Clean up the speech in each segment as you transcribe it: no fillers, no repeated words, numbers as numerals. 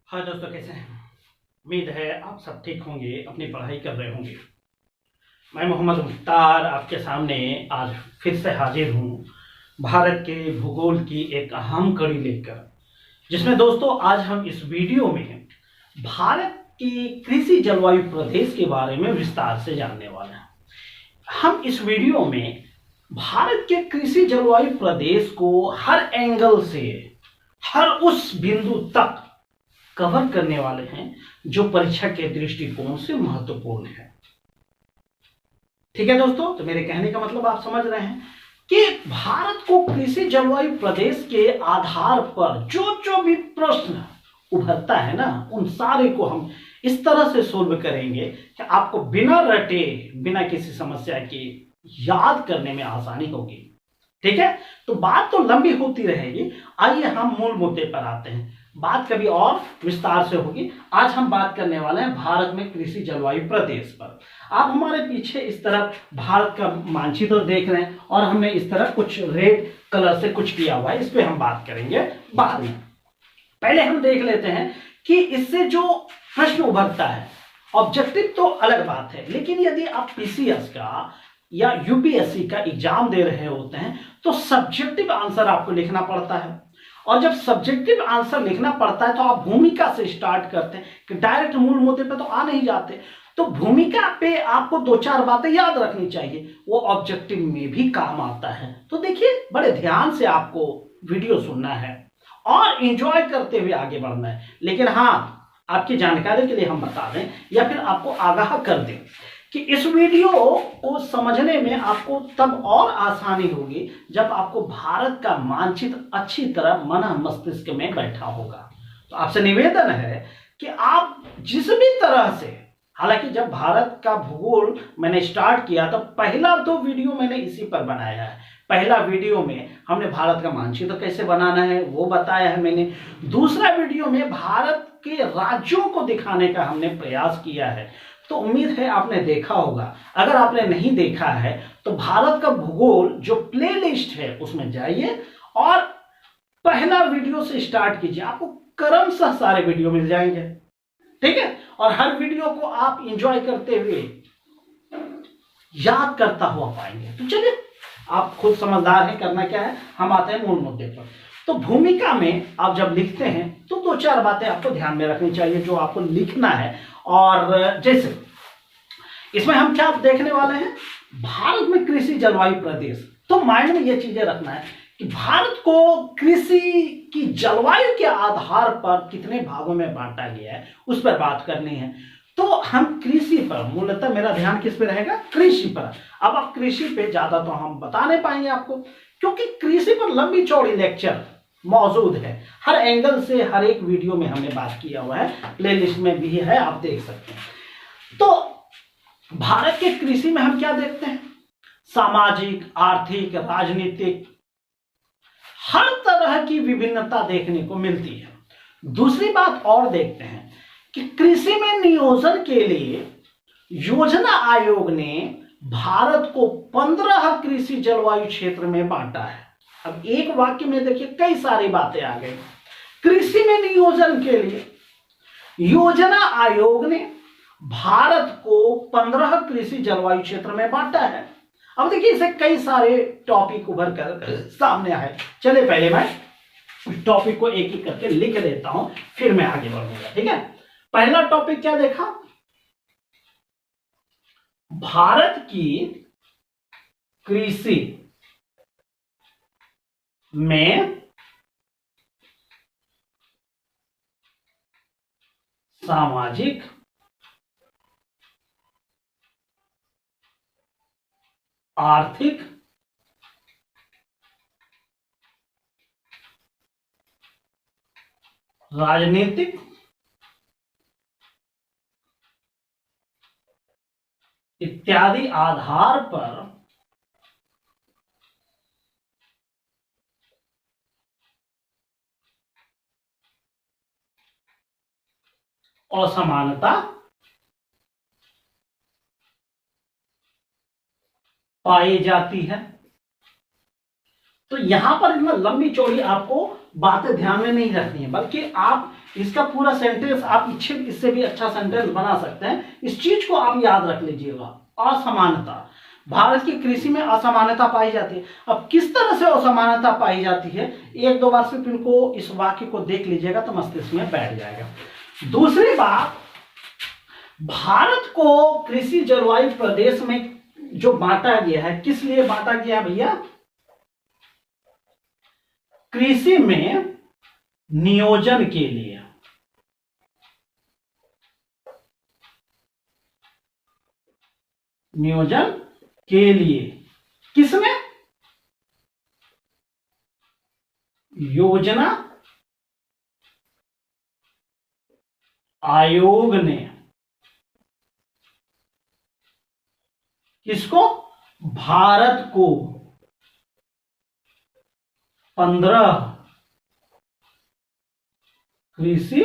हाँ दोस्तों, कैसे हैं? उम्मीद है आप सब ठीक होंगे, अपनी पढ़ाई कर रहे होंगे। मैं मोहम्मद मुख्तार आपके सामने आज फिर से हाजिर हूँ भारत के भूगोल की एक अहम कड़ी लेकर, जिसमें दोस्तों आज हम इस वीडियो में भारत की कृषि जलवायु प्रदेश के बारे में विस्तार से जानने वाले हैं। हम इस वीडियो में भारत के कृषि जलवायु प्रदेश को हर एंगल से, हर उस बिंदु तक कवर करने वाले हैं जो परीक्षा के दृष्टिकोण से महत्वपूर्ण है। ठीक है दोस्तों, तो मेरे कहने का मतलब आप समझ रहे हैं कि भारत को कृषि जलवायु प्रदेश के आधार पर जो जो भी प्रश्न उभरता है ना, उन सारे को हम इस तरह से सोल्व करेंगे कि आपको बिना रटे, बिना किसी समस्या के याद करने में आसानी होगी। ठीक है, तो बात तो लंबी होती रहेगी। आइए हम मूल मुद्दे पर आते हैं, बात कभी और विस्तार से होगी। आज हम बात करने वाले हैं भारत में कृषि जलवायु प्रदेश पर। आप हमारे पीछे इस तरफ भारत का मानचित्र देख रहे हैं और हमने इस तरह कुछ रेड कलर से कुछ किया हुआ है, इस पे हम बात करेंगे बाद में। पहले हम देख लेते हैं कि इससे जो प्रश्न उभरता है, ऑब्जेक्टिव तो अलग बात है, लेकिन यदि आप पीसीएस का या यूपीएससी का एग्जाम दे रहे होते हैं तो सब्जेक्टिव आंसर आपको लिखना पड़ता है। और जब सब्जेक्टिव आंसर लिखना पड़ता है तो आप भूमिका से स्टार्ट करते हैं कि डायरेक्ट मूल मुद्दे पे तो आ नहीं जाते। तो भूमिका पे आपको दो चार बातें याद रखनी चाहिए, वो ऑब्जेक्टिव में भी काम आता है। तो देखिए, बड़े ध्यान से आपको वीडियो सुनना है और एंजॉय करते हुए आगे बढ़ना है। लेकिन हाँ, आपकी जानकारी के लिए हम बता दें या फिर आपको आगाह कर दें कि इस वीडियो को समझने में आपको तब और आसानी होगी जब आपको भारत का मानचित्र अच्छी तरह मन मस्तिष्क में बैठा होगा। तो आपसे निवेदन है कि आप जिस भी तरह से, हालांकि जब भारत का भूगोल मैंने स्टार्ट किया तो पहला 2 वीडियो मैंने इसी पर बनाया है। पहला वीडियो में हमने भारत का मानचित्र कैसे बनाना है वो बताया है मैंने। दूसरा वीडियो में भारत के राज्यों को दिखाने का हमने प्रयास किया है। तो उम्मीद है आपने देखा होगा। अगर आपने नहीं देखा है तो भारत का भूगोल जो प्लेलिस्ट है उसमें जाइए और पहला वीडियो से स्टार्ट कीजिए, आपको क्रमशः सारे वीडियो मिल जाएंगे। ठीक है, और हर वीडियो को आप एंजॉय करते हुए याद करता हुआ पाएंगे। तो चलिए, आप खुद समझदार हैं, करना क्या है, हम आते हैं मूल मुद्दे पर। तो भूमिका में आप जब लिखते हैं तो 2-4 बातें आपको ध्यान में रखनी चाहिए जो आपको लिखना है। और जैसे इसमें हम क्या देखने वाले हैं, भारत में कृषि जलवायु प्रदेश। तो माइंड में ये चीजें रखना है कि भारत को कृषि की जलवायु के आधार पर कितने भागों में बांटा गया है, उस पर बात करनी है। तो हम कृषि पर, मूलतः मेरा ध्यान किस पे रहेगा, कृषि पर। अब आप कृषि पे ज्यादा तो हम बता नहीं पाएंगे आपको, क्योंकि कृषि पर लंबी चौड़ी लेक्चर मौजूद है। हर एंगल से हर एक वीडियो में हमने बात किया हुआ है, प्लेलिस्ट में भी है, आप देख सकते हैं। तो भारत के कृषि में हम क्या देखते हैं, सामाजिक, आर्थिक, राजनीतिक, हर तरह की विभिन्नता देखने को मिलती है। दूसरी बात और देखते हैं कि कृषि में नियोजन के लिए योजना आयोग ने भारत को 15 कृषि जलवायु क्षेत्र में बांटा है। अब एक वाक्य में देखिए कई सारी बातें आ गई। कृषि में नियोजन के लिए योजना आयोग ने भारत को 15 कृषि जलवायु क्षेत्र में बांटा है। अब देखिए, इसे कई सारे टॉपिक उभर कर सामने आए। चले पहले मैं टॉपिक को एक एक करके लिख देता हूं, फिर मैं आगे बढ़ूंगा। ठीक है, पहला टॉपिक क्या देखा, भारत की कृषि में सामाजिक, आर्थिक, राजनीतिक इत्यादि आधार पर असमानता पाई जाती है। तो यहां पर इतना लंबी चौड़ी आपको बातें ध्यान में नहीं रखनी है, बल्कि आप इसका पूरा सेंटेंस आप इससे भी अच्छा सेंटेंस बना सकते हैं। इस चीज को आप याद रख लीजिएगा। असमानता, भारत की कृषि में असमानता पाई जाती है। अब किस तरह से असमानता पाई जाती है, एक दो बार सिर्फ इनको, इस वाक्य को देख लीजिएगा तो मस्तिष्क में बैठ जाएगा। दूसरी बात, भारत को कृषि जलवायु प्रदेश में जो बांटा गया है, किस लिए बांटा गया भैया? कृषि में नियोजन के लिए। नियोजन के लिए किसने? योजना आयोग ने। किसको? भारत को 15 कृषि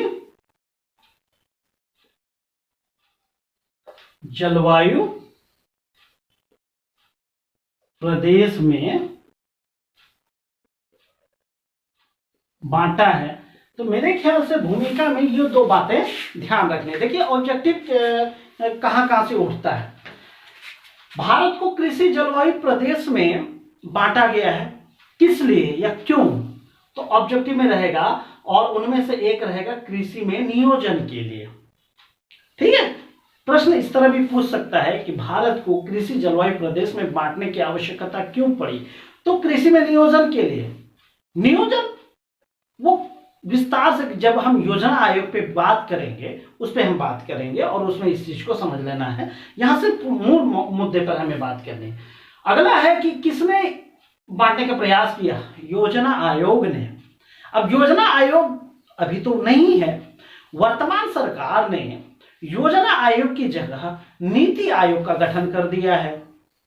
जलवायु प्रदेश में बांटा है। तो मेरे ख्याल से भूमिका में ये दो बातें ध्यान रखने। देखिए ऑब्जेक्टिव कहां कहां से उठता है। भारत को कृषि जलवायु प्रदेश में बांटा गया है, किस लिए या क्यों? तो ऑब्जेक्टिव में रहेगा, और उनमें से एक रहेगा कृषि में नियोजन के लिए। ठीक है, प्रश्न इस तरह भी पूछ सकता है कि भारत को कृषि जलवायु प्रदेश में बांटने की आवश्यकता क्यों पड़ी? तो कृषि में नियोजन के लिए। नियोजन वो विस्तार से जब हम योजना आयोग पे बात करेंगे उस पे हम बात करेंगे, और उसमें इस चीज को समझ लेना है। यहां से मूल मुद्दे पर हमें बात करनी है। अगला है कि किसने बांटने का प्रयास किया? योजना आयोग ने। अब योजना आयोग अभी तो नहीं है, वर्तमान सरकार ने योजना आयोग की जगह नीति आयोग का गठन कर दिया है।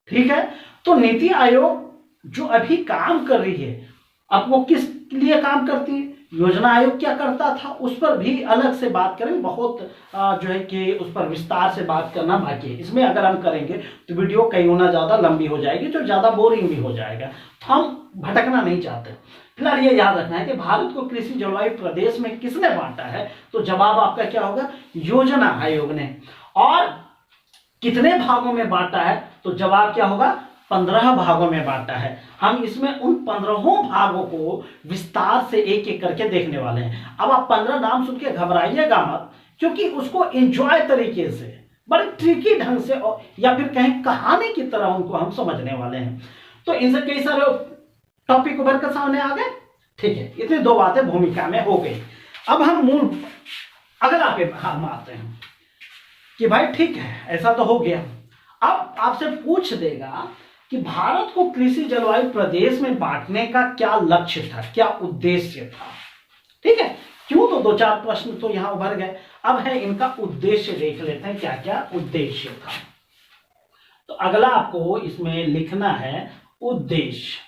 ठीक है, तो नीति आयोग जो अभी काम कर रही है, अब वो किस लिए काम करती है, योजना आयोग क्या करता था, उस पर भी अलग से बात करें। बहुत जो है कि उस पर विस्तार से बात करना बाकी है। इसमें अगर हम करेंगे तो वीडियो कई गुना ज्यादा लंबी हो जाएगी, जो ज्यादा बोरिंग भी हो जाएगा। तो हम भटकना नहीं चाहते। फिलहाल ये याद रखना है कि भारत को कृषि जलवायु प्रदेश में किसने बांटा है? तो जवाब आपका क्या होगा? योजना आयोग ने। और कितने भागों में बांटा है? तो जवाब क्या होगा? 15 भागों में बांटा है। हम इसमें उन 15 भागों को विस्तार से एक एक करके देखने वाले हैं। अब आप 15 नाम सुन के घबराइएगा मत, क्योंकि उसको एंजॉय तरीके से, बड़े ट्रिकी ढंग से, या फिर कहीं कहानी की तरह उनको हम समझने वाले हैं। तो इनसे कई सारे टॉपिक उभर कर सामने आ गए। ठीक है, इतनी दो बातें भूमिका में हो गई। अब हम मूल अगला पे हम आते हैं कि भाई ठीक है, ऐसा तो हो गया। अब आपसे पूछ देगा कि भारत को कृषि जलवायु प्रदेश में बांटने का क्या लक्ष्य था, क्या उद्देश्य था? ठीक है, क्यों? तो दो चार प्रश्न तो यहां उभर गए। अब है इनका उद्देश्य, देख लेते हैं क्या क्या उद्देश्य था। तो अगला आपको इसमें लिखना है उद्देश्य।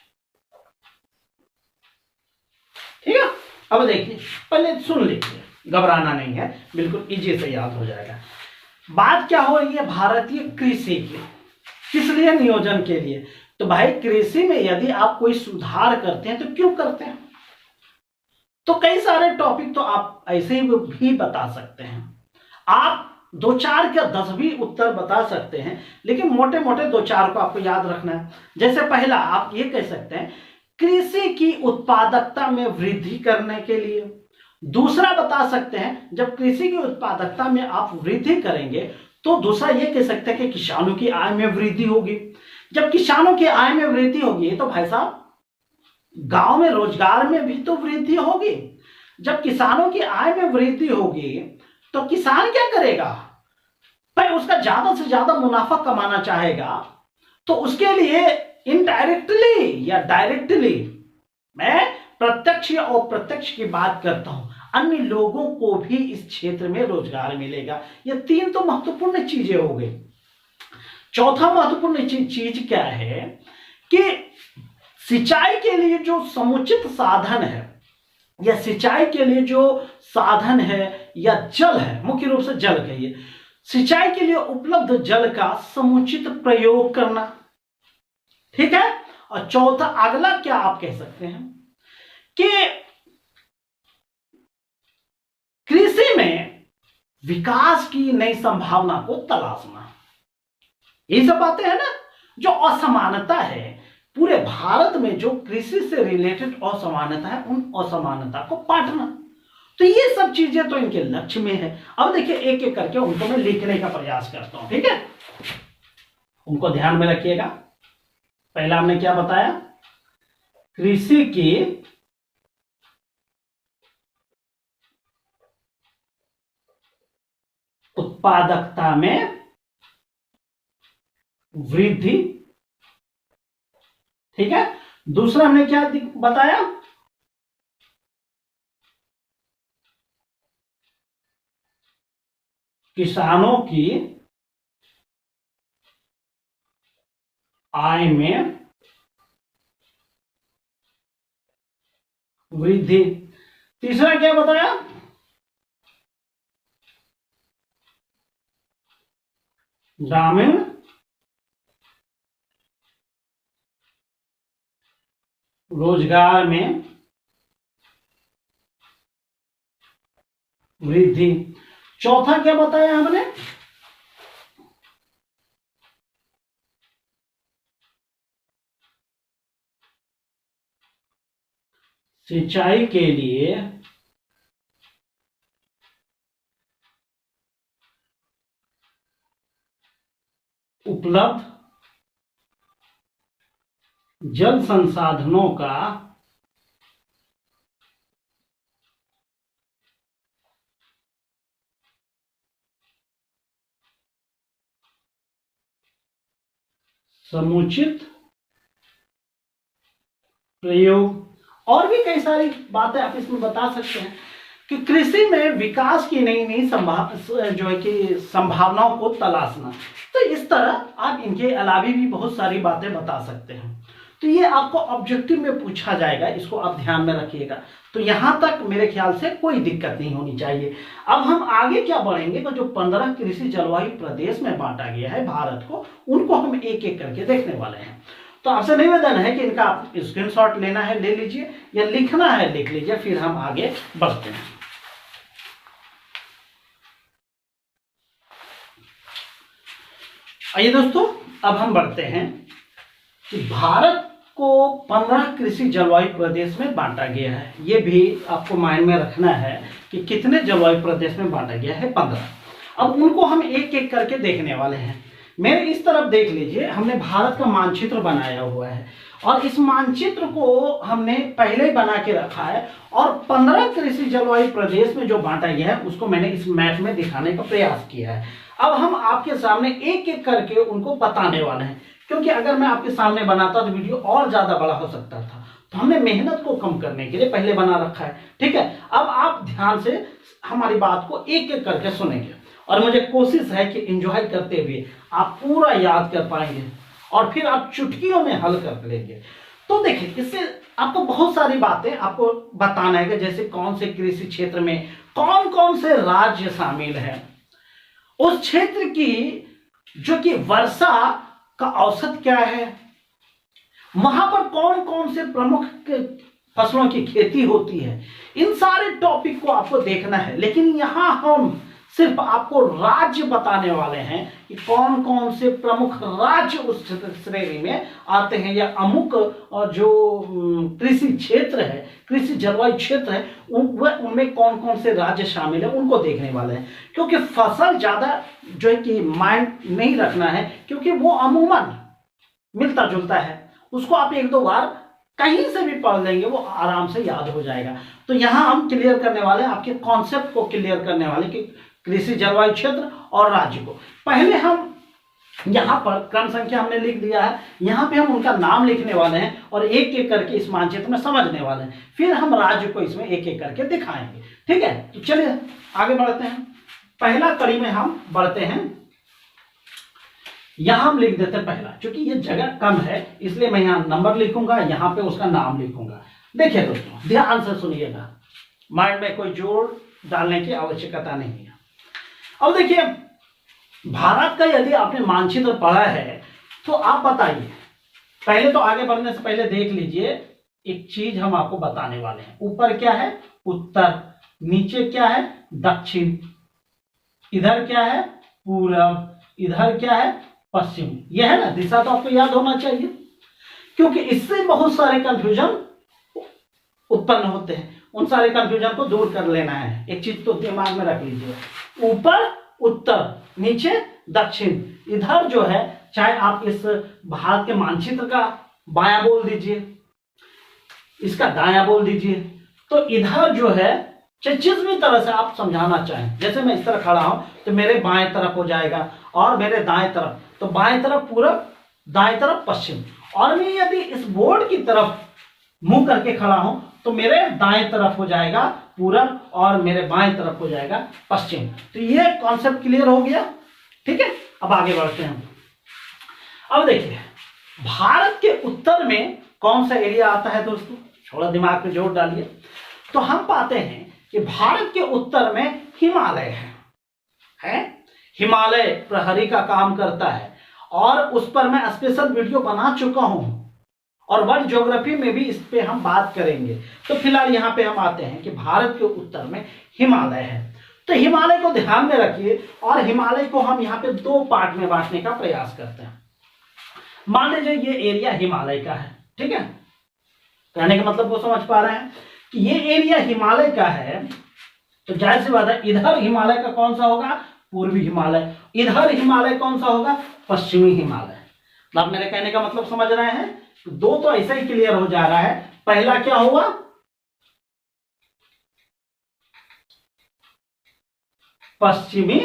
ठीक है, अब देखिए, पहले सुन लीजिए, घबराना नहीं है, बिल्कुल इजी से याद हो जाएगा। बात क्या हो रही है? भारतीय कृषि की। किस लिए? नियोजन के लिए। तो भाई कृषि में यदि आप कोई सुधार करते हैं तो क्यों करते हैं? तो कई सारे टॉपिक तो आप ऐसे ही भी बता सकते हैं। आप 2-4 या 10 भी उत्तर बता सकते हैं, लेकिन मोटे मोटे 2-4 को आपको याद रखना है। जैसे पहला आप ये कह सकते हैं कृषि की उत्पादकता में वृद्धि करने के लिए। दूसरा बता सकते हैं जब कृषि की उत्पादकता में आप वृद्धि करेंगे तो दूसरा ये कह सकते हैं कि किसानों की आय में वृद्धि होगी। जब किसानों की आय में वृद्धि होगी तो भाई साहब गांव में रोजगार में भी तो वृद्धि होगी। जब किसानों की आय में वृद्धि होगी तो किसान क्या करेगा? भाई उसका ज्यादा से ज्यादा मुनाफा कमाना चाहेगा, तो उसके लिए इनडायरेक्टली या डायरेक्टली, मैं प्रत्यक्ष या अप्रत्यक्ष की बात करता हूं, अन्य लोगों को भी इस क्षेत्र में रोजगार मिलेगा। ये 3 तो महत्वपूर्ण चीजें हो गई। चौथा महत्वपूर्ण चीज क्या है कि सिंचाई के लिए जो समुचित साधन है, या सिंचाई के लिए जो साधन है या जल है, मुख्य रूप से जल कहिए, सिंचाई के लिए उपलब्ध जल का समुचित प्रयोग करना। ठीक है, और चौथा अगला क्या आप कह सकते हैं कि कृषि में विकास की नई संभावना को तलाशना। ये सब बातें हैं ना, जो असमानता है पूरे भारत में, जो कृषि से रिलेटेड असमानता है, उन असमानता को पाटना। तो ये सब चीजें तो इनके लक्ष्य में है। अब देखिए एक एक करके उनको मैं लिखने का प्रयास करता हूं, ठीक है, उनको ध्यान में रखिएगा। पहला हमने क्या बताया, कृषि की उत्पादकता में वृद्धि, ठीक है। दूसरा हमने क्या बताया, किसानों की आय में वृद्धि। तीसरा क्या बताया, ग्रामीण रोजगार में वृद्धि। चौथा क्या बताया हमने, सिंचाई के लिए उपलब्ध जल संसाधनों का समुचित प्रयोग। और भी कई सारी बातें आप इसमें बता सकते हैं कि कृषि में विकास की नई नई जो है कि संभावनाओं को तलाशना। तो इस तरह आप इनके अलावा भी बहुत सारी बातें बता सकते हैं। तो ये आपको ऑब्जेक्टिव में पूछा जाएगा, इसको आप ध्यान में रखिएगा। तो यहां तक मेरे ख्याल से कोई दिक्कत नहीं होनी चाहिए। अब हम आगे क्या बढ़ेंगे, तो जो 15 कृषि जलवायु प्रदेश में बांटा गया है भारत को, उनको हम एक एक करके देखने वाले हैं। तो आपसे निवेदन है कि इनका आप स्क्रीनशॉट लेना है ले लीजिए, या लिखना है लिख लीजिए, फिर हम आगे बढ़ते हैं। आइए दोस्तों, अब हम बढ़ते हैं कि भारत को 15 कृषि जलवायु प्रदेश में बांटा गया है। ये भी आपको माइंड में रखना है कि कितने जलवायु प्रदेश में बांटा गया है, 15। अब उनको हम एक एक करके देखने वाले हैं। मेरे इस तरफ देख लीजिए, हमने भारत का मानचित्र बनाया हुआ है और इस मानचित्र को हमने पहले ही बना के रखा है, और 15 कृषि जलवायु प्रदेश में जो बांटा गया है उसको मैंने इस मैप में दिखाने का प्रयास किया है। अब हम आपके सामने एक एक करके उनको बताने वाले हैं, क्योंकि अगर मैं आपके सामने बनाता तो वीडियो और ज्यादा बड़ा हो सकता था। तो हमने मेहनत को कम करने के लिए पहले बना रखा है, ठीक है। अब आप ध्यान से हमारी बात को एक एक करके सुनेंगे, और मुझे कोशिश है कि एंजॉय करते हुए आप पूरा याद कर पाएंगे और फिर आप चुटकियों में हल कर लेंगे। तो देखिए, इससे आपको बहुत सारी बातें आपको बताना है, जैसे कौन से कृषि क्षेत्र में कौन कौन से राज्य शामिल हैं, उस क्षेत्र की जो कि वर्षा का औसत क्या है, वहां पर कौन कौन से प्रमुख फसलों की खेती होती है, इन सारे टॉपिक को आपको देखना है। लेकिन यहां हम सिर्फ आपको राज्य बताने वाले हैं कि कौन कौन से प्रमुख राज्य उस श्रेणी में आते हैं, या अमुक जो कृषि क्षेत्र है, कृषि जलवायु क्षेत्र है, उनमें कौन कौन से राज्य शामिल है, उनको देखने वाले हैं। क्योंकि फसल ज्यादा जो है कि माइंड नहीं रखना है, क्योंकि वो अमूमन मिलता जुलता है, उसको आप एक दो बार कहीं से भी पढ़ लेंगे, वो आराम से याद हो जाएगा। तो यहां हम क्लियर करने वाले हैं, आपके कॉन्सेप्ट को क्लियर करने वाले कि कृषि जलवायु क्षेत्र और राज्य को। पहले हम यहां पर क्रम संख्या हमने लिख दिया है, यहां पे हम उनका नाम लिखने वाले हैं और एक एक करके इस मानचित्र में समझने वाले हैं, फिर हम राज्य को इसमें एक एक करके दिखाएंगे, ठीक है। तो चलिए आगे बढ़ते हैं। पहला कड़ी में हम बढ़ते हैं, यहां हम लिख देते हैं पहला, क्योंकि ये जगह कम है इसलिए मैं यहां नंबर लिखूंगा, यहां पे उसका नाम लिखूंगा। देखिए दोस्तों, ध्यान से सुनिएगा, माइंड में कोई जोड़ डालने की आवश्यकता नहीं है। अब देखिए, भारत का यदि आपने मानचित्र पढ़ा है तो आप बताइए पहले तो आगे बढ़ने से पहले देख लीजिए, एक चीज हम आपको बताने वाले हैं। ऊपर क्या है? उत्तर। नीचे क्या है? दक्षिण। इधर क्या है? पूरब। इधर क्या है? पश्चिम। यह है ना दिशा, तो आपको याद होना चाहिए, क्योंकि इससे बहुत सारे कंफ्यूजन उत्पन्न होते हैं। उन सारे कंफ्यूजन को दूर कर लेना है। एक चीज तो दिमाग में रख लीजिए, ऊपर उत्तर, नीचे दक्षिण। इधर जो है, चाहे आप इस भारत के मानचित्र का बायां बोल दीजिए, इसका दायां बोल दीजिए, तो इधर जो है चाहे जिस भी तरह से आप समझाना चाहें, जैसे मैं इस तरह खड़ा हूं तो मेरे बाएं तरफ हो जाएगा, और मेरे दाएं तरफ, तो बाएं तरफ पूरब, दाएं तरफ पश्चिम। और मैं यदि इस बोर्ड की तरफ मुंह करके खड़ा हूं तो मेरे दाएं तरफ हो जाएगा पूरब, और मेरे बाएं तरफ हो जाएगा पश्चिम। तो ये कॉन्सेप्ट क्लियर हो गया, ठीक है। अब आगे बढ़ते हैं। अब देखिए, भारत के उत्तर में कौन सा एरिया आता है दोस्तों? थोड़ा दिमाग पे जोर डालिए। तो हम पाते हैं कि भारत के उत्तर में हिमालय है? हिमालय प्रहरी का काम करता है, और उस पर मैं स्पेशल वीडियो बना चुका हूं, और वर्ल्ड ज्योग्राफी में भी इस पे हम बात करेंगे। तो फिलहाल यहां पे हम आते हैं कि भारत के उत्तर में हिमालय है। तो हिमालय को ध्यान में रखिए, और हिमालय को हम यहाँ पे दो पार्ट में बांटने का प्रयास करते हैं। मान लीजिए ये एरिया हिमालय का है, ठीक है। कहने का मतलब वो समझ पा रहे हैं कि ये एरिया हिमालय का है, तो जाहिर सी बात है इधर हिमालय का कौन सा होगा? पूर्वी हिमालय। इधर हिमालय कौन सा होगा? पश्चिमी हिमालय। आप मेरे कहने का मतलब समझ रहे हैं? दो तो ऐसा ही क्लियर हो जा रहा है। पहला क्या हुआ? पश्चिमी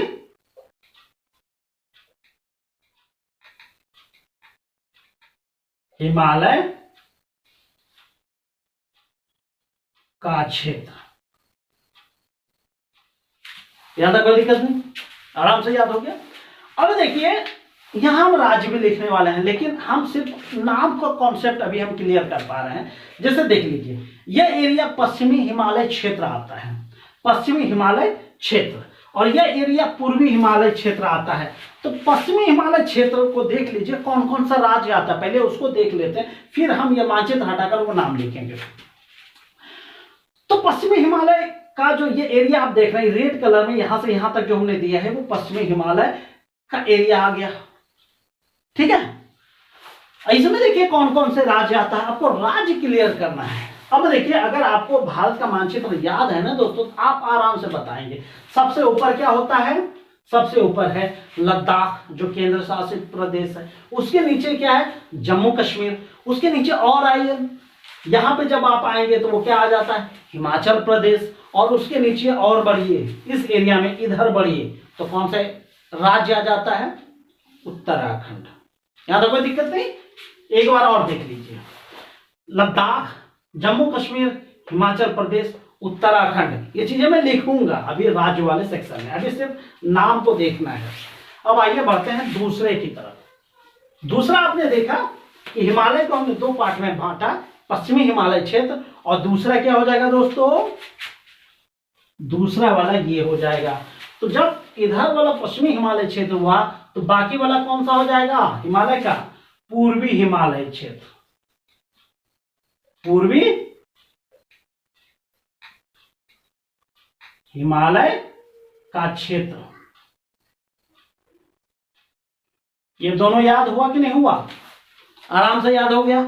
हिमालय का क्षेत्र। याद है? कोई दिक्कत नहीं, आराम से याद हो गया। अब देखिए, यहां हम राज्य भी लिखने वाले हैं, लेकिन हम सिर्फ नाम का कॉन्सेप्ट अभी हम क्लियर कर पा रहे हैं। जैसे देख लीजिए, यह एरिया पश्चिमी हिमालय क्षेत्र आता है, पश्चिमी हिमालय क्षेत्र, और यह एरिया पूर्वी हिमालय क्षेत्र आता है। तो पश्चिमी हिमालय क्षेत्र को देख लीजिए, कौन कौन सा राज्य आता है, पहले उसको देख लेते हैं, फिर हम यह मानचित्र हटाकर वो नाम लिखेंगे। तो पश्चिमी हिमालय का जो ये एरिया आप देख रहे हैं रेड कलर में, यहां से यहां तक जो हमने दिया है, वो पश्चिमी हिमालय का एरिया आ गया, ठीक है। इसमें देखिए कौन कौन से राज्य आता है, आपको राज्य क्लियर करना है। अब देखिए, अगर आपको भारत का मानचित्र याद है ना दोस्तों, तो आप आराम से बताएंगे। सबसे ऊपर क्या होता है? सबसे ऊपर है लद्दाख, जो केंद्र शासित प्रदेश है। उसके नीचे क्या है? जम्मू कश्मीर। उसके नीचे और आइए, यहां पे जब आप आएंगे तो वो क्या आ जाता है? हिमाचल प्रदेश। और उसके नीचे और बढ़िए, इस एरिया में इधर बढ़िए, तो कौन सा राज्य आ जाता है? उत्तराखंड। यहां तो कोई दिक्कत नहीं, एक बार और देख लीजिए, लद्दाख, जम्मू कश्मीर, हिमाचल प्रदेश, उत्तराखंड। ये चीजें मैं लिखूंगा अभी राज्य वाले सेक्शन में, अभी सिर्फ नाम को देखना है। अब आइए बढ़ते हैं दूसरे की तरफ। दूसरा आपने देखा कि हिमालय को हमने दो पार्ट में बांटा, पश्चिमी हिमालय क्षेत्र, और दूसरा क्या हो जाएगा दोस्तों? दूसरा वाला ये हो जाएगा। तो जब इधर वाला पश्चिमी हिमालय क्षेत्र हुआ, तो बाकी वाला कौन सा हो जाएगा हिमालय का? पूर्वी हिमालय क्षेत्र। पूर्वी हिमालय का क्षेत्र। ये दोनों याद हुआ कि नहीं हुआ? आराम से याद हो गया।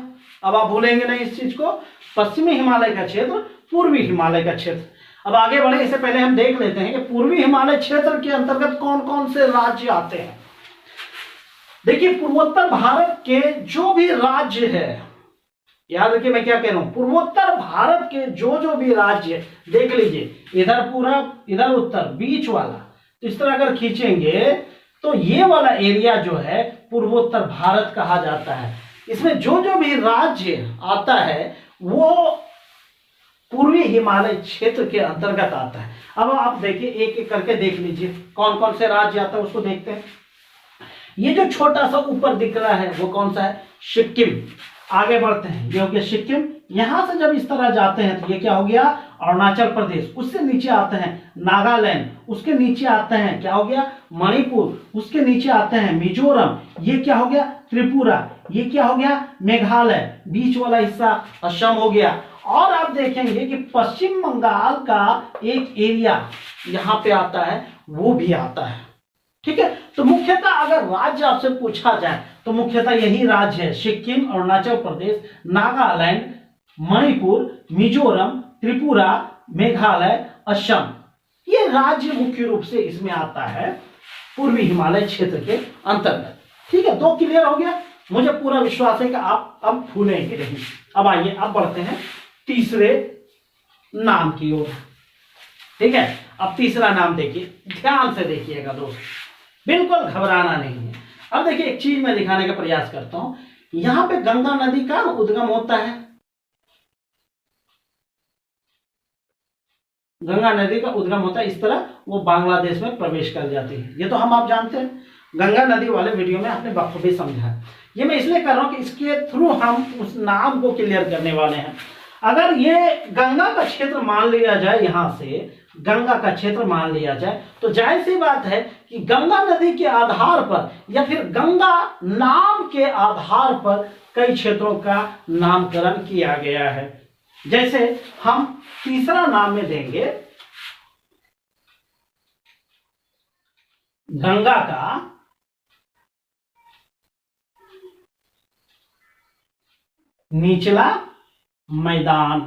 अब आप भूलेंगे नहीं इस चीज को। पश्चिमी हिमालय का क्षेत्र, पूर्वी हिमालय का क्षेत्र। अब आगे बढ़े, इससे पहले हम देख लेते हैं कि पूर्वी हिमालय क्षेत्र के अंतर्गत कौन कौन से राज्य आते हैं। देखिए, पूर्वोत्तर भारत के जो भी राज्य है, याद रखिए मैं क्या कह रहा हूं, पूर्वोत्तर भारत के जो जो भी राज्य, देख लीजिए, इधर पूरब, इधर उत्तर, बीच वाला, तो इस तरह अगर खींचेंगे तो ये वाला एरिया जो है पूर्वोत्तर भारत कहा जाता है। इसमें जो जो भी राज्य आता है वो पूर्वी हिमालय क्षेत्र के अंतर्गत आता है। अब आप देखिए, एक एक करके देख लीजिए कौन कौन से राज्य आता है, उसको देखते हैं। ये जो छोटा सा ऊपर दिख रहा है वो कौन सा है? सिक्किम। आगे बढ़ते हैं, ये हो गया सिक्किम। यहां से जब इस तरह जाते हैं तो ये क्या हो गया, अरुणाचल प्रदेश। उससे नीचे आते हैं नागालैंड, उसके नीचे आते हैं क्या हो गया, मणिपुर, उसके नीचे आते हैं मिजोरम, ये क्या हो गया, त्रिपुरा, ये क्या हो गया, मेघालय, बीच वाला हिस्सा असम हो गया। और आप देखेंगे कि पश्चिम बंगाल का एक एरिया यहां पे आता है, वो भी आता है। ठीक है, तो मुख्यतः अगर राज्य आपसे पूछा जाए तो मुख्यतः यही राज्य है, सिक्किम, अरुणाचल प्रदेश, नागालैंड, मणिपुर, मिजोरम, त्रिपुरा, मेघालय, असम, ये राज्य मुख्य रूप से इसमें आता है पूर्वी हिमालय क्षेत्र के अंतर्गत। ठीक है, दो क्लियर हो गया। मुझे पूरा विश्वास है कि आप अब भूलेंगे नहीं। अब आइए, अब बढ़ते हैं तीसरे नाम की ओर। ठीक है, अब तीसरा नाम देखिए, ध्यान से देखिएगा दोस्त, बिल्कुल घबराना नहीं है। अब देखिए, एक चीज मैं दिखाने का प्रयास करता हूं, यहां पे गंगा नदी का उद्गम होता है, गंगा नदी का उद्गम होता है, इस तरह वो बांग्लादेश में प्रवेश कर जाती है। ये तो हम आप जानते हैं, गंगा नदी वाले वीडियो में आपने बखूबी समझा है। ये मैं इसलिए कर रहा हूं कि इसके थ्रू हम उस नाम को क्लियर करने वाले हैं। अगर ये गंगा का क्षेत्र मान लिया जाए, यहां से गंगा का क्षेत्र मान लिया जाए, तो जाहिर सी बात है कि गंगा नदी के आधार पर या फिर गंगा नाम के आधार पर कई क्षेत्रों का नामकरण किया गया है। जैसे हम तीसरा नाम में देंगे गंगा का निचला मैदान,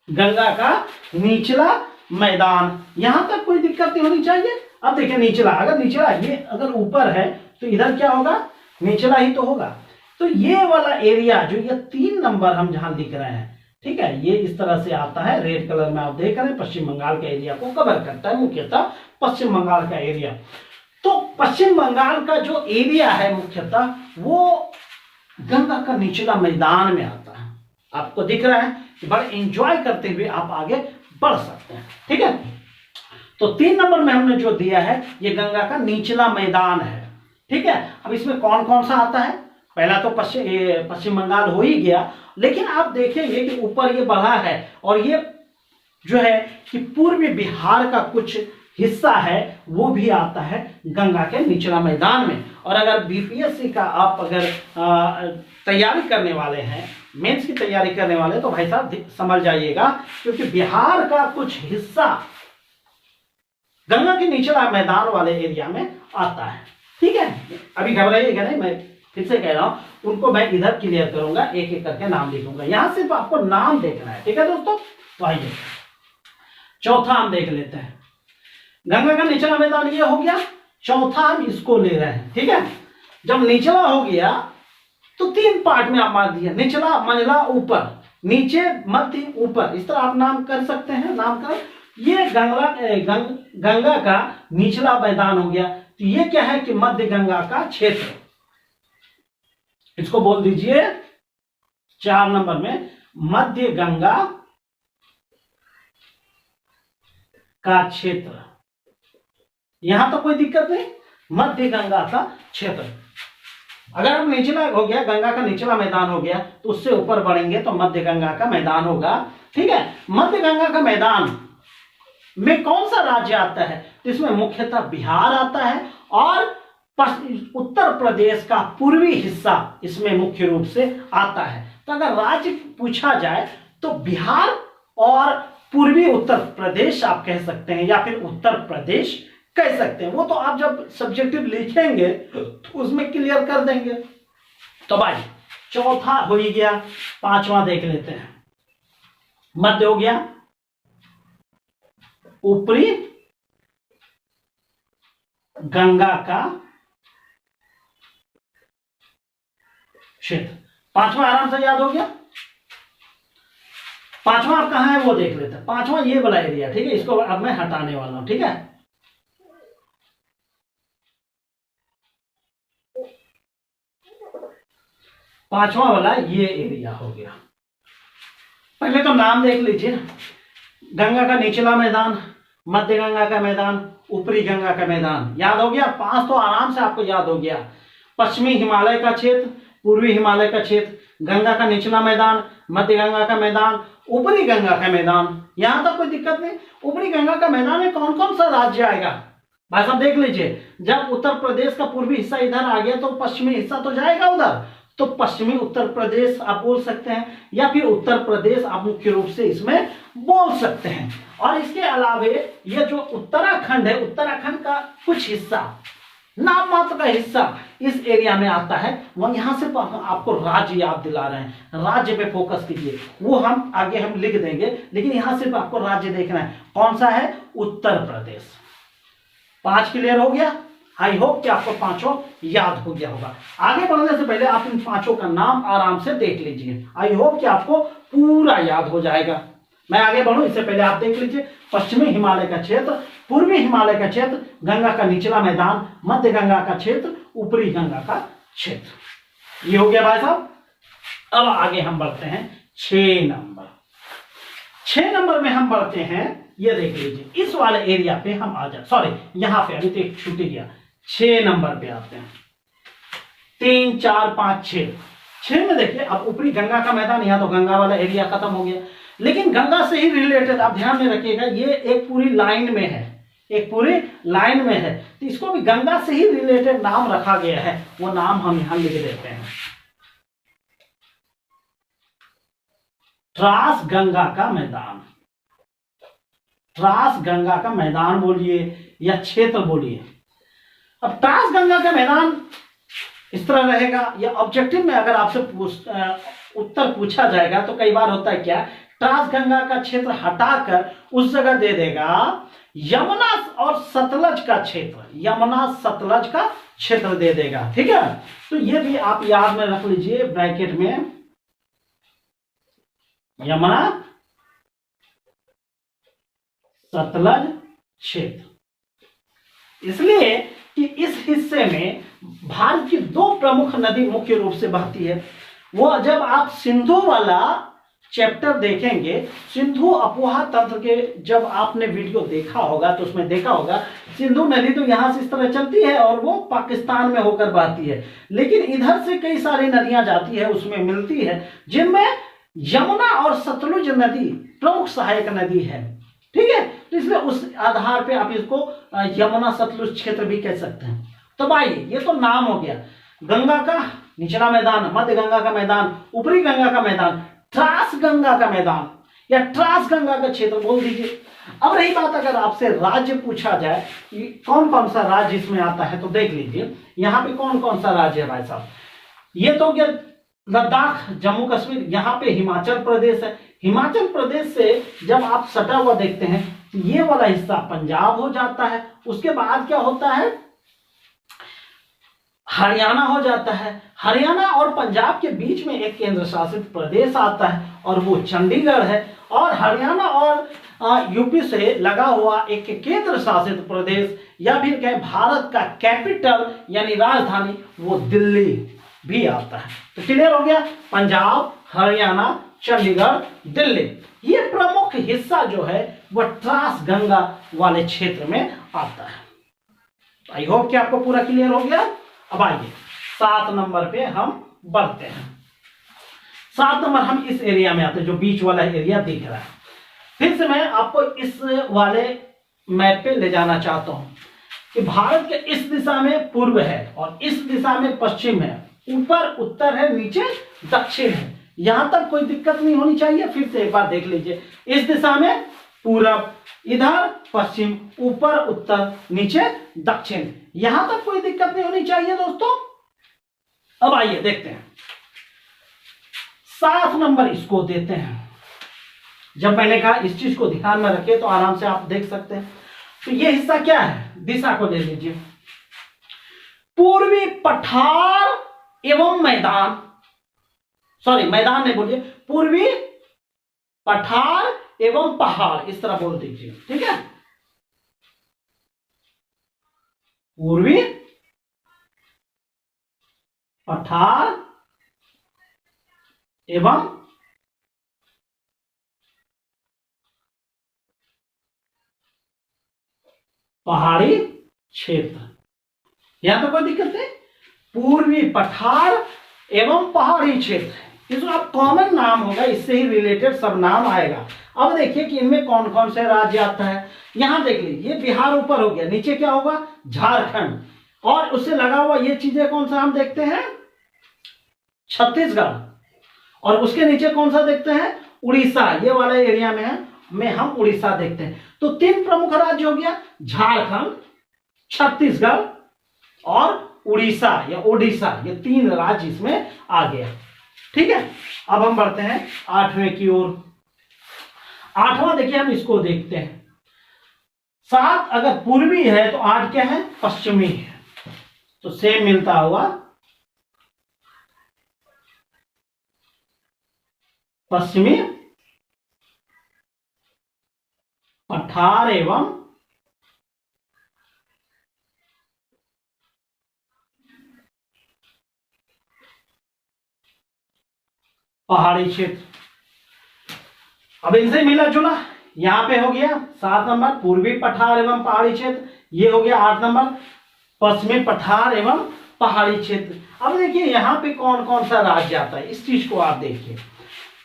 गंगा का निचला मैदान। यहां तक कोई दिक्कत नहीं होनी चाहिए। अब देखिए, निचला, अगर निचला, ये अगर ऊपर है तो इधर क्या होगा, निचला ही तो होगा। तो ये वाला एरिया जो ये 3 नंबर हम जहां लिख रहे हैं, ठीक है, ये इस तरह से आता है, रेड कलर में आप देख रहे हैं, पश्चिम बंगाल के एरिया को कवर करता है, मुख्यतः पश्चिम बंगाल का एरिया। तो पश्चिम बंगाल का जो एरिया है मुख्यतः वो गंगा का निचला मैदान में आता है। आपको दिख रहा है कि बड़े एंजॉय करते हुए आप आगे बढ़ सकते हैं। ठीक है, तो 3 नंबर में हमने जो दिया है ये गंगा का निचला मैदान है। ठीक है, अब इसमें कौन कौन सा आता है, पहला तो पश्चिम बंगाल हो ही गया, लेकिन आप देखेंगे कि ऊपर ये बढ़ा है और ये जो है कि पूर्वी बिहार का कुछ हिस्सा है वो भी आता है गंगा के निचला मैदान में। और अगर बीपीएससी का आप अगर तैयारी करने वाले हैं, मेंस की तैयारी करने वाले, तो भाई साहब समझ जाइएगा, क्योंकि बिहार का कुछ हिस्सा गंगा के निचला मैदान वाले एरिया में आता है। ठीक है, अभी घबराइएगा नहीं, मैं फिर से कह रहा हूं, उनको मैं इधर क्लियर करूंगा, एक एक करके नाम लिखूंगा। यहां सिर्फ आपको नाम देखना है। ठीक है दोस्तों, तो आइए चौथा हम देख लेते हैं। गंगा का निचला मैदान ये हो गया, चौथा हम इसको ले रहे हैं। ठीक है, जब निचला हो गया तो 3 पार्ट में आप मान दिए, निचला, मंझला, ऊपर, नीचे, मध्य, ऊपर, इस तरह आप नाम कर सकते हैं। नाम कर, ये गंगा का निचला मैदान हो गया। तो ये क्या है कि मध्य गंगा का क्षेत्र, इसको बोल दीजिए 4 नंबर में मध्य गंगा का क्षेत्र। यहां तो कोई दिक्कत नहीं, मध्य गंगा का क्षेत्र। अगर हम निचला हो गया, गंगा का निचला मैदान हो गया, तो उससे ऊपर बढ़ेंगे तो मध्य गंगा का मैदान होगा। ठीक है, मध्य गंगा का मैदान में कौन सा राज्य आता है, तो इसमें मुख्यतः बिहार आता है और उत्तर प्रदेश का पूर्वी हिस्सा इसमें मुख्य रूप से आता है। तो अगर राज्य पूछा जाए तो बिहार और पूर्वी उत्तर प्रदेश आप कह सकते हैं, या फिर उत्तर प्रदेश कह सकते हैं। वो तो आप जब सब्जेक्टिव लिखेंगे तो उसमें क्लियर कर देंगे। तो भाई चौथा हो ही गया, 5वां देख लेते हैं। मध्य हो गया, ऊपरी गंगा का क्षेत्र। 5वां आराम से याद हो गया। 5वां आप कहां है वो देख लेते हैं। 5वां ये वाला एरिया, ठीक है, इसको अब मैं हटाने वाला हूं। ठीक है, पांचवा वाला ये एरिया हो गया। पहले तो नाम देख लीजिए, गंगा का निचला मैदान, मध्य गंगा का मैदान, ऊपरी गंगा का मैदान। याद हो गया, 5 तो आराम से आपको याद हो गया। पश्चिमी हिमालय का क्षेत्र, पूर्वी हिमालय का क्षेत्र, गंगा का निचला मैदान, मध्य गंगा का मैदान, ऊपरी गंगा का मैदान। यहां तक कोई दिक्कत नहीं। ऊपरी गंगा का मैदान में कौन कौन सा राज्य आएगा भाई साहब देख लीजिए। जब उत्तर प्रदेश का पूर्वी हिस्सा इधर आ गया तो पश्चिमी हिस्सा तो जाएगा उधर, तो पश्चिमी उत्तर प्रदेश आप बोल सकते हैं, या फिर उत्तर प्रदेश आप मुख्य रूप से इसमें बोल सकते हैं। और इसके अलावे ये जो उत्तराखंड है, उत्तराखंड का कुछ हिस्सा, नाम मात्र का हिस्सा इस एरिया में आता है। वह यहां से आपको राज्य याद दिला रहे हैं, राज्य पे फोकस कीजिए, वो हम आगे हम लिख देंगे, लेकिन यहां सिर्फ आपको राज्य देखना है। कौन सा है? उत्तर प्रदेश। 5 क्लियर हो गया? आई होप कि आपको पांचों याद हो गया होगा। आगे बढ़ने से पहले आप इन पांचों का नाम आराम से देख लीजिए। आई होप कि आपको पूरा याद हो जाएगा। मैं आगे बढ़ूं इससे पहले आप देख लीजिए। पश्चिमी हिमालय का क्षेत्र, पूर्वी हिमालय का क्षेत्र, गंगा का निचला मैदान, मध्य गंगा का क्षेत्र, ऊपरी गंगा का क्षेत्र। ये हो गया भाई साहब। अब आगे हम बढ़ते हैं 6 नंबर। 6 नंबर में हम बढ़ते हैं, ये देख लीजिए, इस वाले एरिया पे हम आ जाए, सॉरी यहां पे अभी तो एक छूट गया। 6 नंबर पे आते हैं। 3 4 5 6। 6 में देखिए, अब ऊपरी गंगा का मैदान, यहां तो गंगा वाला एरिया खत्म हो गया, लेकिन गंगा से ही रिलेटेड आप ध्यान में रखिएगा, ये एक पूरी लाइन में है, एक पूरी लाइन में है, तो इसको भी गंगा से ही रिलेटेड नाम रखा गया है। वो नाम हम यहां लिख देते हैं। ट्रांस गंगा का मैदान। ट्रांस गंगा का मैदान बोलिए या क्षेत्र बोलिए। अब ट्रांस गंगा का मैदान इस तरह रहेगा, या ऑब्जेक्टिव में अगर आपसे उत्तर पूछा जाएगा तो कई बार होता है क्या, ट्रांस गंगा का क्षेत्र हटाकर उस जगह दे देगा यमुना और सतलज का क्षेत्र, यमुना सतलज का क्षेत्र दे देगा। ठीक है, तो ये भी आप याद में रख लीजिए ब्रैकेट में, यमुना सतलज क्षेत्र। इसलिए कि इस हिस्से में भारत की 2 प्रमुख नदी मुख्य रूप से बहती है। वो जब आप सिंधु वाला चैप्टर देखेंगे, सिंधु अपवाह तंत्र के जब आपने वीडियो देखा होगा तो उसमें देखा होगा सिंधु नदी तो यहां से इस तरह चलती है और वो पाकिस्तान में होकर बहती है, लेकिन इधर से कई सारी नदियां जाती है, उसमें मिलती है, जिनमें यमुना और सतलुज नदी प्रमुख सहायक नदी है। ठीक है, तो इसलिए उस आधार पे आप इसको यमुना सतलुज क्षेत्र भी कह सकते हैं। तो भाई ये तो नाम हो गया, गंगा का निचला मैदान, मध्य गंगा का मैदान, ऊपरी गंगा का मैदान, ट्रांस गंगा का मैदान या ट्रांस गंगा का क्षेत्र बोल दीजिए। अब रही बात, अगर आपसे राज्य पूछा जाए कि कौन कौन सा राज्य इसमें आता है, तो देख लीजिए यहाँ पे कौन कौन सा राज्य है भाई साहब। ये तो क्या, लद्दाख, जम्मू कश्मीर, यहाँ पे हिमाचल प्रदेश है। हिमाचल प्रदेश से जब आप सटा हुआ देखते हैं तो ये वाला हिस्सा पंजाब हो जाता है। उसके बाद क्या होता है, हरियाणा हो जाता है। हरियाणा और पंजाब के बीच में एक केंद्र शासित प्रदेश आता है और वो चंडीगढ़ है। और हरियाणा और यूपी से लगा हुआ एक केंद्र शासित प्रदेश या फिर कहें भारत का कैपिटल यानी राजधानी, वो दिल्ली भी आता है। तो क्लियर हो गया, पंजाब, हरियाणा, चंडीगढ़, दिल्ली, ये प्रमुख हिस्सा जो है वह ट्रांस गंगा वाले क्षेत्र में आता है। आई होप कि आपको पूरा क्लियर हो गया। अब आइए 7 नंबर पे हम बढ़ते हैं। 7 नंबर हम इस एरिया में आते हैं जो बीच वाला एरिया दिख रहा है। फिर से मैं आपको इस वाले मैप पे ले जाना चाहता हूं कि भारत के इस दिशा में पूर्व है और इस दिशा में पश्चिम है, ऊपर उत्तर है, नीचे दक्षिण है। यहां तक कोई दिक्कत नहीं होनी चाहिए। फिर से एक बार देख लीजिए, इस दिशा में पूरब, इधर पश्चिम, ऊपर उत्तर, नीचे दक्षिण, यहां तक कोई दिक्कत नहीं होनी चाहिए दोस्तों। अब आइए देखते हैं 7 नंबर इसको देते हैं। जब मैंने कहा इस चीज को ध्यान में रखे तो आराम से आप देख सकते हैं। तो ये हिस्सा क्या है, दिशा को ले लीजिए, पूर्वी पठार एवं मैदान, सॉरी मैदान नहीं बोलिए, पूर्वी पठार एवं पहाड़, इस तरह बोल दीजिए। ठीक है, पूर्वी पठार एवं पहाड़ी क्षेत्र, यहां तो कोई दिक्कत नहीं। पूर्वी पठार एवं पहाड़ी क्षेत्र। इसमें अब कॉमन नाम होगा, इससे ही रिलेटेड सब नाम आएगा। अब देखिए कि इनमें कौन कौन से राज्य आता है। यहां देख लीजिए, ये बिहार ऊपर हो गया, नीचे क्या होगा, झारखंड, और उससे लगा हुआ ये चीजें कौन सा हम देखते हैं, छत्तीसगढ़, और उसके नीचे कौन सा देखते हैं, उड़ीसा। ये वाला एरिया में हम उड़ीसा देखते हैं। तो 3 प्रमुख राज्य हो गया, झारखंड, छत्तीसगढ़ और उड़ीसा या ओडिशा, ये 3 राज्य इसमें आ गया। ठीक है, अब हम बढ़ते हैं 8वें की ओर। 8वां देखिए, हम इसको देखते हैं। 7 अगर पूर्वी है तो 8 क्या है, पश्चिमी है। तो सेम मिलता हुआ पश्चिमी पठार एवं पहाड़ी क्षेत्र। अब इनसे मिला जुला, यहां पे हो गया 7 नंबर पूर्वी पठार एवं पहाड़ी क्षेत्र, ये हो गया 8 नंबर पश्चिमी पठार एवं पहाड़ी क्षेत्र। अब देखिए यहां पे कौन कौन सा राज्य आता है, इस चीज को आप देखिए।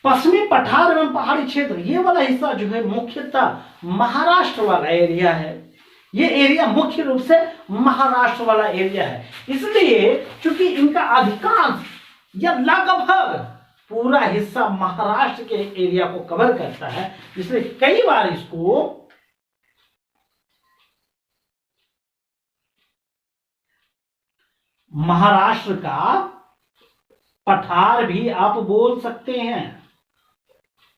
पश्चिमी पठार एवं पहाड़ी क्षेत्र, ये वाला हिस्सा जो है मुख्यतः महाराष्ट्र वाला एरिया है। ये एरिया मुख्य रूप से महाराष्ट्र वाला एरिया है, इसलिए चूंकि इनका अधिकांश या लगभग पूरा हिस्सा महाराष्ट्र के एरिया को कवर करता है, इसलिए कई बार इसको महाराष्ट्र का पठार भी आप बोल सकते हैं।